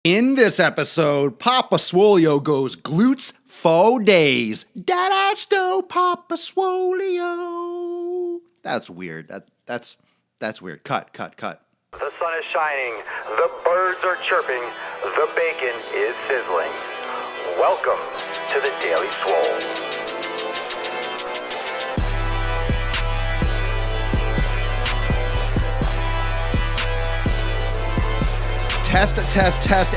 In this episode, Papa Swolio goes glutes for days. Dadasto Papa Swolio. That's weird. That's weird. Cut. The sun is shining, the birds are chirping, the bacon is sizzling. Welcome to the Daily Swole. Test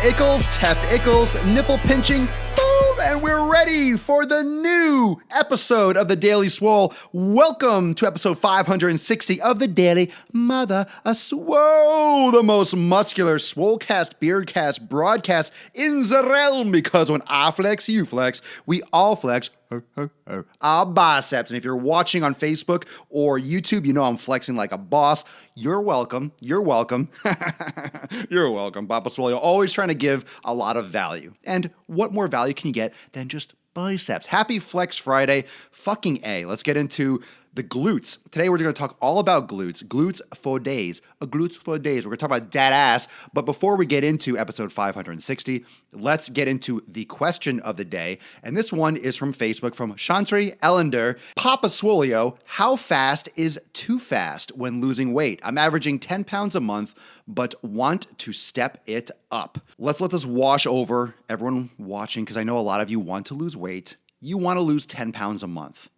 Ickles, nipple pinching, boom, and we're ready for the new episode of the Daily Swole. Welcome to episode 560 of the Daily Mother of Swole, the most muscular Swolecast, Beardcast, broadcast in the realm, because when I flex, you flex, we all flex our biceps. And if you're watching on Facebook or YouTube, you know I'm flexing like a boss. You're welcome. You're welcome, Papa Swolio. Always trying to give a lot of value. And what more value can you get than just biceps? Happy Flex Friday. Fucking A. Let's get into the glutes. Today we're going to talk all about glutes. Glutes for days. Glutes for days. We're going to talk about dad ass. But before we get into episode 560, let's get into the question of the day. And this one is from Facebook from Chantry Ellender. Papa Swolio, how fast is too fast when losing weight? I'm averaging 10 pounds a month, but want to step it up. Let's let this wash over everyone watching, because I know a lot of you want to lose weight. You want to lose 10 pounds a month.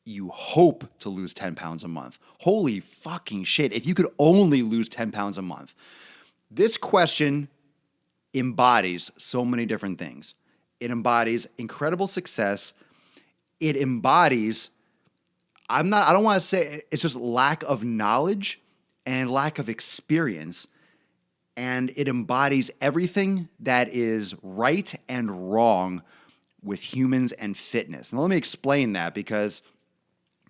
You hope to lose 10 pounds a month. Holy fucking shit. If you could only lose 10 pounds a month. This question embodies so many different things. It embodies incredible success. It embodies, I don't want to say, it's just lack of knowledge and lack of experience. And it embodies everything that is right and wrong with humans and fitness. Now let me explain that, because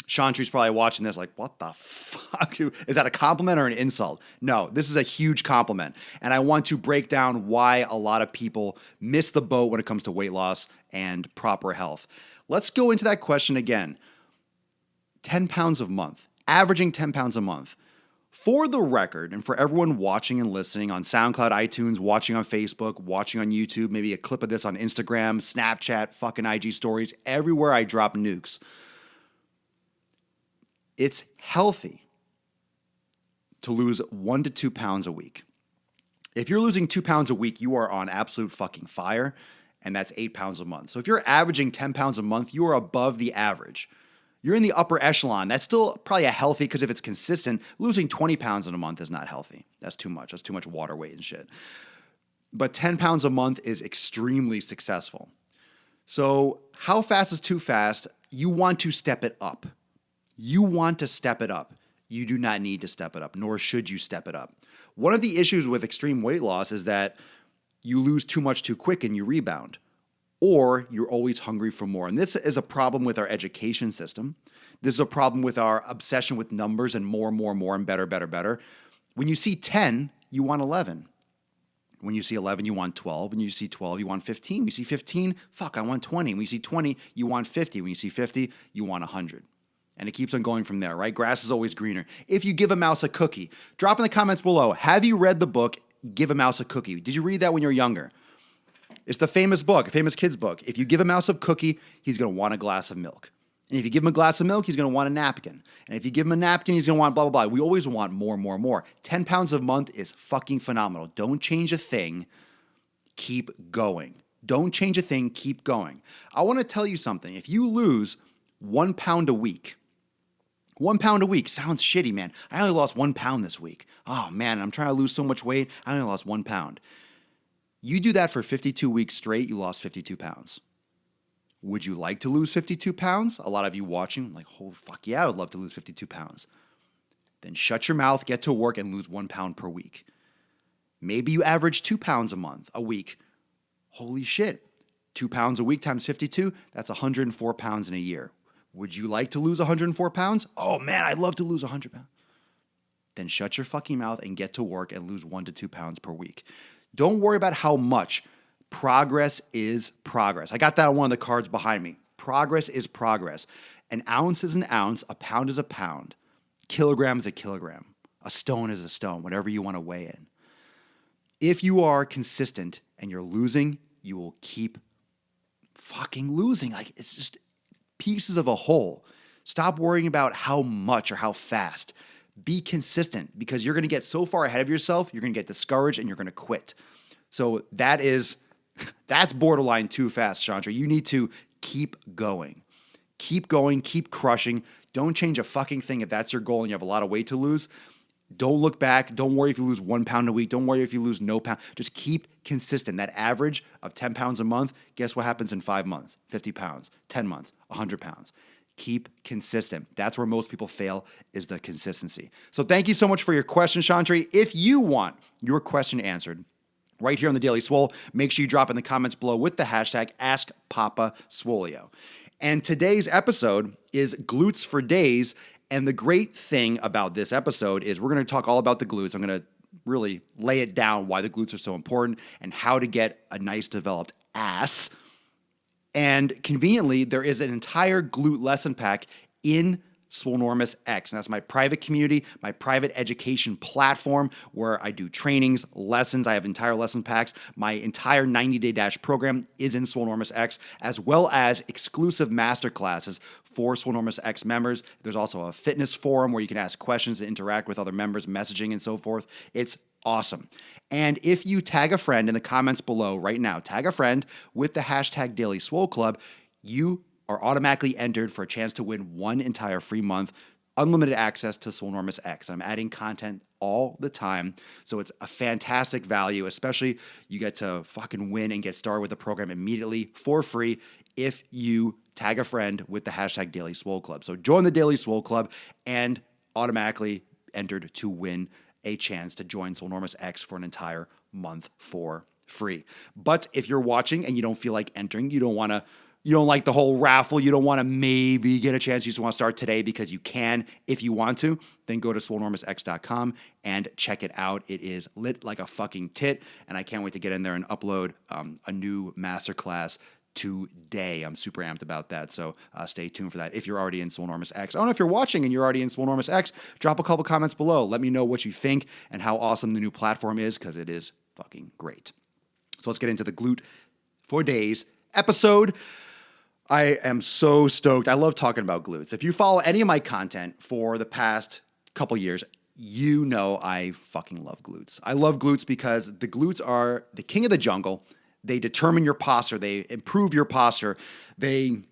Chantry's probably watching this like, what the fuck? Is that a compliment or an insult? No, this is a huge compliment. And I want to break down why a lot of people miss the boat when it comes to weight loss and proper health. Let's go into that question again. 10 pounds a month, averaging 10 pounds a month. For the record, and for everyone watching and listening on SoundCloud, iTunes, watching on Facebook, watching on YouTube, maybe a clip of this on Instagram, Snapchat, fucking IG stories, everywhere I drop nukes. It's healthy to lose 1 to 2 pounds a week. If you're losing 2 pounds a week, you are on absolute fucking fire, and that's 8 pounds a month. So if you're averaging 10 pounds a month, you are above the average. You're in the upper echelon. That's still probably a healthy, because if it's consistent, losing 20 pounds in a month is not healthy. That's too much. That's too much water weight and shit. But 10 pounds a month is extremely successful. So how fast is too fast? You want to step it up. You want to step it up. You do not need to step it up, nor should you step it up. One of the issues with extreme weight loss is that you lose too much too quick and you rebound, or you're always hungry for more. And this is a problem with our education system. This is a problem with our obsession with numbers and more, and better. When you see 10, you want 11. When you see 11, you want 12. When you see 12, you want 15. When you see 15, fuck, I want 20. When you see 20, you want 50. When you see 50, you want 100. And it keeps on going from there, right? Grass is always greener. If you give a mouse a cookie, drop in the comments below. Have you read the book, Give a Mouse a Cookie? Did you read that when you were younger? It's the famous book, a famous kid's book. If you give a mouse a cookie, he's going to want a glass of milk. And if you give him a glass of milk, he's going to want a napkin. And if you give him a napkin, he's going to want blah, blah, blah. We always want more. 10 pounds a month is fucking phenomenal. Don't change a thing. Keep going. Don't change a thing. Keep going. I want to tell you something. If you lose 1 pound a week, 1 pound a week sounds shitty, man. I only lost 1 pound this week. Oh, man, I'm trying to lose so much weight. I only lost 1 pound. You do that for 52 weeks straight, you lost 52 pounds. Would you like to lose 52 pounds? A lot of you watching, like, oh, fuck yeah, I would love to lose 52 pounds. Then shut your mouth, get to work, and lose 1 pound per week. Maybe you average 2 pounds a week. Holy shit. 2 pounds a week times 52, that's 104 pounds in a year. Would you like to lose 104 pounds? Oh man, I'd love to lose 100 pounds. Then shut your fucking mouth and get to work and lose 1 to 2 pounds per week. Don't worry about how much. Progress is progress. I got that on one of the cards behind me. Progress is progress. An ounce is an ounce. A pound is a pound. Kilogram is a kilogram. A stone is a stone, whatever you want to weigh in. If you are consistent and you're losing, you will keep fucking losing. Like, it's just pieces of a whole. Stop worrying about how much or how fast. Be consistent, because you're going to get so far ahead of yourself, you're going to get discouraged and you're going to quit. So that's borderline too fast, Chandra. You need to keep going. Keep going, keep crushing. Don't change a fucking thing if that's your goal and you have a lot of weight to lose. Don't look back. Don't worry if you lose 1 pound a week. Don't worry if you lose no pound. Just keep consistent. That average of 10 pounds a month, guess what happens in 5 months? 50 pounds, 10 months, 100 pounds. Keep consistent. That's where most people fail, is the consistency. So thank you so much for your question, Chantry. If you want your question answered right here on the Daily Swole, make sure you drop in the comments below with the hashtag AskPapaSwolio. And today's episode is Glutes for Days. And the great thing about this episode is we're going to talk all about the glutes. I'm going to really lay it down why the glutes are so important and how to get a nice developed ass. And conveniently, there is an entire glute lesson pack in Swolenormous X. And that's my private community, my private education platform where I do trainings, lessons. I have entire lesson packs. My entire 90-day dash program is in Swolenormous X, as well as exclusive masterclasses for Swolenormous X members. There's also a fitness forum where you can ask questions and interact with other members, messaging and so forth. It's awesome. And if you tag a friend in the comments below right now, tag a friend with the hashtag Daily Swole Club, you are automatically entered for a chance to win 1 entire free month, unlimited access to Swolenormous X. I'm adding content all the time, so it's a fantastic value, especially you get to fucking win and get started with the program immediately for free if you tag a friend with the hashtag Daily Swole Club. So join the Daily Swole Club and automatically entered to win a chance to join Swolenormous X for an entire month for free. But if you're watching and you don't feel like entering, you don't like the whole raffle, you don't want to maybe get a chance, you just want to start today because you can if you want to, then go to swolenormousx.com and check it out. It is lit like a fucking tit, and I can't wait to get in there and upload a new masterclass today. I'm super amped about that, so stay tuned for that if you're already in Swolenormous X. I don't know if you're watching and you're already in Swolenormous X, drop a couple comments below. Let me know what you think and how awesome the new platform is, because it is fucking great. So let's get into the Glute for Days episode. I am so stoked. I love talking about glutes. If you follow any of my content for the past couple years, you know I fucking love glutes. I love glutes because the glutes are the king of the jungle. They determine your posture. They improve your posture. They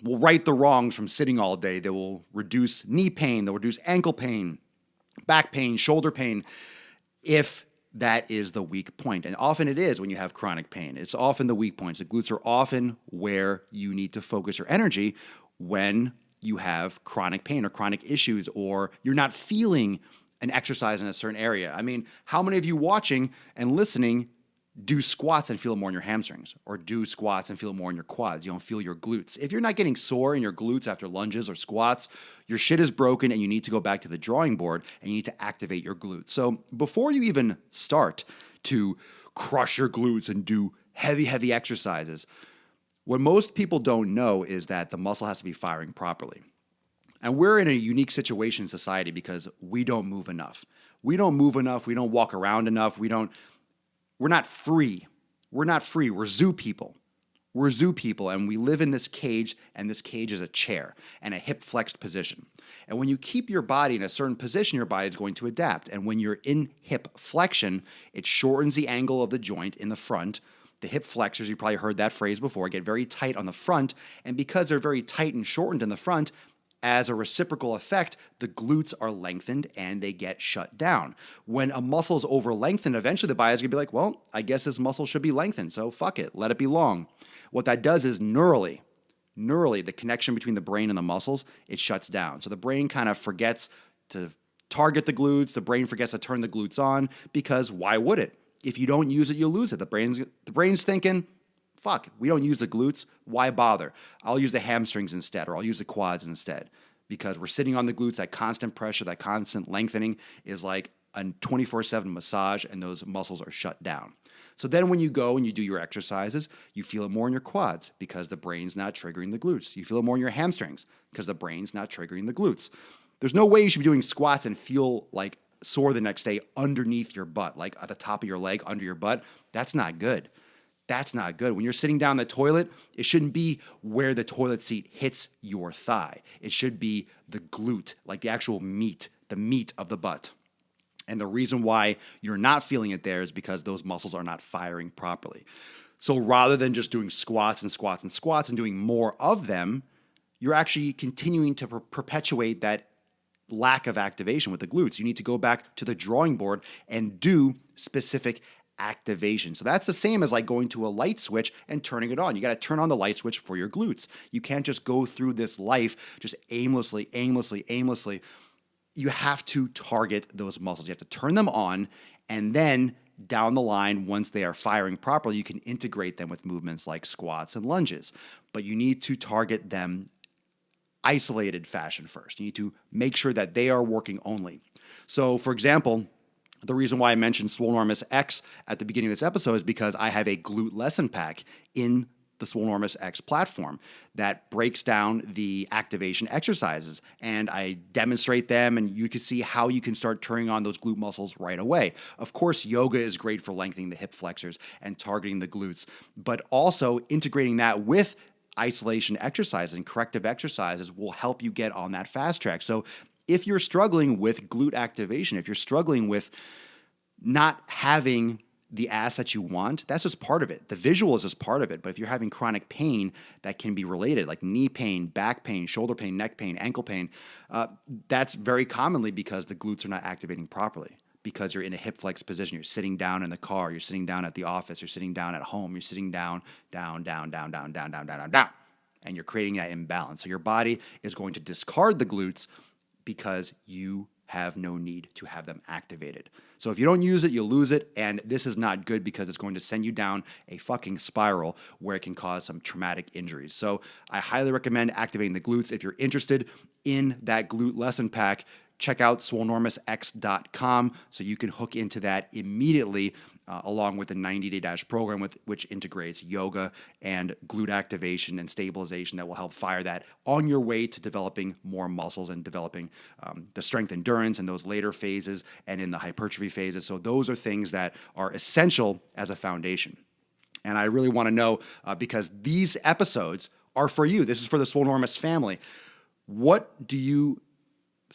will right the wrongs from sitting all day. They will reduce knee pain. They'll reduce ankle pain, back pain, shoulder pain, if that is the weak point. And often it is when you have chronic pain. It's often the weak points. The glutes are often where you need to focus your energy when you have chronic pain or chronic issues, or you're not feeling an exercise in a certain area. I mean, how many of you watching and listening do squats and feel it more in your hamstrings, or do squats and feel it more in your quads? You don't feel your glutes. If you're not getting sore in your glutes after lunges or squats, your shit is broken and you need to go back to the drawing board and you need to activate your glutes. So before you even start to crush your glutes and do heavy exercises, what most people don't know is that the muscle has to be firing properly. And we're in a unique situation in society because we don't move enough. We don't move enough. We don't walk around enough. We're not free. We're zoo people. We're zoo people, and we live in this cage, and this cage is a chair and a hip flexed position. And when you keep your body in a certain position, your body is going to adapt. And when you're in hip flexion, it shortens the angle of the joint in the front. The hip flexors, you probably heard that phrase before, get very tight on the front. And because they're very tight and shortened in the front, as a reciprocal effect, the glutes are lengthened and they get shut down. When a muscle is over lengthened, eventually the body's gonna be like, well, I guess this muscle should be lengthened, so fuck it, let it be long. What that does is neurally, the connection between the brain and the muscles, it shuts down. So the brain kind of forgets to target the glutes, the brain forgets to turn the glutes on, because why would it? If you don't use it, you'll lose it. The brain's thinking, fuck, we don't use the glutes. Why bother? I'll use the hamstrings instead, or I'll use the quads instead, because we're sitting on the glutes. That constant pressure, that constant lengthening is like a 24/7 massage, and those muscles are shut down. So then when you go and you do your exercises, you feel it more in your quads because the brain's not triggering the glutes. You feel it more in your hamstrings because the brain's not triggering the glutes. There's no way you should be doing squats and feel like sore the next day underneath your butt, like at the top of your leg, under your butt. That's not good. That's not good. When you're sitting down the toilet, it shouldn't be where the toilet seat hits your thigh. It should be the glute, like the actual meat, the meat of the butt. And the reason why you're not feeling it there is because those muscles are not firing properly. So rather than just doing squats and squats and squats and doing more of them, you're actually continuing to perpetuate that lack of activation with the glutes. You need to go back to the drawing board and do specific activation. So that's the same as like going to a light switch and turning it on. You got to turn on the light switch for your glutes. You can't just go through this life just aimlessly. You have to target those muscles. You have to turn them on, and then down the line, once they are firing properly, you can integrate them with movements like squats and lunges. But you need to target them isolated fashion first. You need to make sure that they are working only. So, for example, the reason why I mentioned Swolenormous X at the beginning of this episode is because I have a glute lesson pack in the Swolenormous X platform that breaks down the activation exercises, and I demonstrate them, and you can see how you can start turning on those glute muscles right away. Of course, yoga is great for lengthening the hip flexors and targeting the glutes, but also integrating that with isolation exercises and corrective exercises will help you get on that fast track. So if you're struggling with glute activation, if you're struggling with not having the ass that you want, that's just part of it. The visual is just part of it. But if you're having chronic pain that can be related, like knee pain, back pain, shoulder pain, neck pain, ankle pain, that's very commonly because the glutes are not activating properly, because you're in a hip flex position. You're sitting down in the car. You're sitting down at the office. You're sitting down at home. You're sitting down. And you're creating that imbalance. So your body is going to discard the glutes because you have no need to have them activated. So if you don't use it, you'll lose it. And this is not good because it's going to send you down a fucking spiral where it can cause some traumatic injuries. So I highly recommend activating the glutes. If you're interested in that glute lesson pack, check out swolenormousx.com so you can hook into that immediately, along with the 90-day dash program which integrates yoga and glute activation and stabilization that will help fire that on your way to developing more muscles and developing the strength endurance in those later phases and in the hypertrophy phases. So those are things that are essential as a foundation. And I really want to know, because these episodes are for you. This is for the Swolenormous family. What do you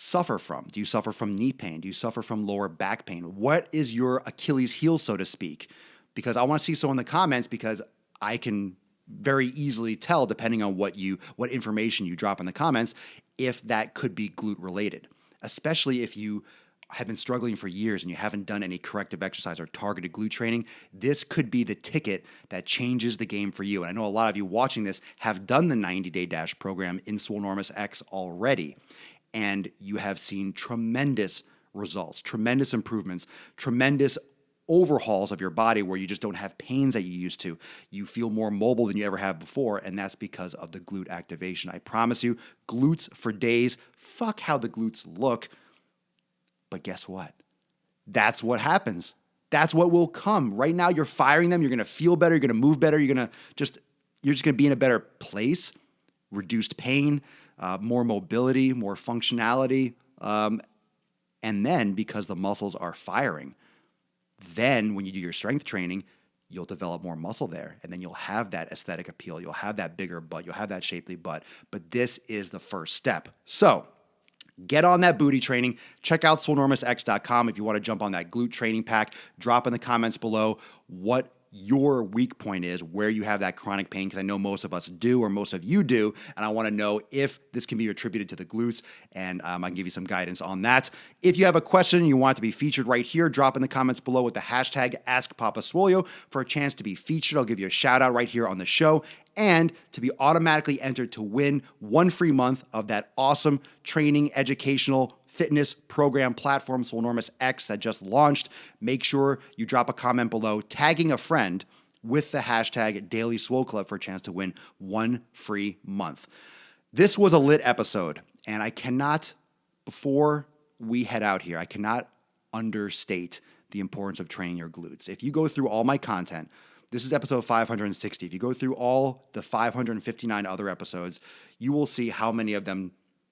suffer from? Do you suffer from knee pain? Do you suffer from lower back pain? What is your Achilles heel, so to speak? Because I want to see so in the comments, because I can very easily tell, depending on what information you drop in the comments, if that could be glute related, especially if you have been struggling for years and you haven't done any corrective exercise or targeted glute training. This could be the ticket that changes the game for you. And I know a lot of you watching this have done the 90-day dash program in Swolenormous X already, and you have seen tremendous results, tremendous improvements, tremendous overhauls of your body where you just don't have pains that you used to. You feel more mobile than you ever have before, and that's because of the glute activation. I promise you, glutes for days. Fuck how the glutes look. But guess what? That's what happens. That's what will come. Right now, you're firing them. You're going to feel better. You're going to move better. You're just going to be in a better place. Reduced pain, more mobility, more functionality. And then because the muscles are firing, then when you do your strength training, you'll develop more muscle there. And then you'll have that aesthetic appeal. You'll have that bigger butt. You'll have that shapely butt. But this is the first step. So get on that booty training. Check out swolenormousx.com if you want to jump on that glute training pack. Drop in the comments below what your weak point is, where you have that chronic pain, because I know most of us do, or most of you do, and I want to know if this can be attributed to the glutes, and I can give you some guidance on that. If you have a question and you want it to be featured right here, drop in the comments below with the hashtag AskPapaSwolio for a chance to be featured. I'll give you a shout out right here on the show, and to be automatically entered to win one free month of that awesome training, educational, fitness program platform, Swolenormous X, that just launched. Make sure you drop a comment below, tagging a friend with the hashtag Daily Swole Club for a chance to win one free month. This was a lit episode, and I cannot, before we head out here, I cannot understate the importance of training your glutes. If you go through all my content, this is episode 560. If you go through all the 559 other episodes, you will see how many of them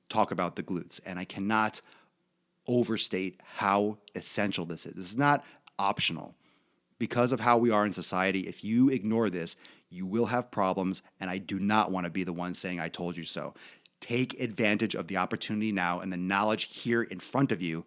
talk about the glutes. And I cannot overstate how essential this is. This is not optional. Because of how we are in society, if you ignore this, you will have problems, and I do not want to be the one saying I told you so. Take advantage of the opportunity now and the knowledge here in front of you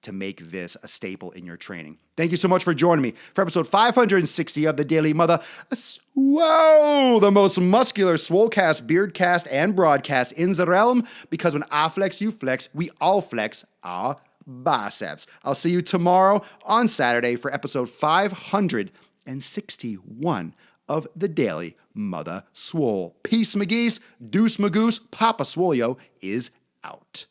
to make this a staple in your training. Thank you so much for joining me for episode 560 of the Daily Mother Swole, the most muscular Swolecast, Beardcast, and broadcast in the realm, because when I flex, you flex, we all flex our biceps. I'll see you tomorrow on Saturday for episode 561 of the Daily Mother Swole. Peace, McGee's, Deuce Magoose, Papa Swolio is out.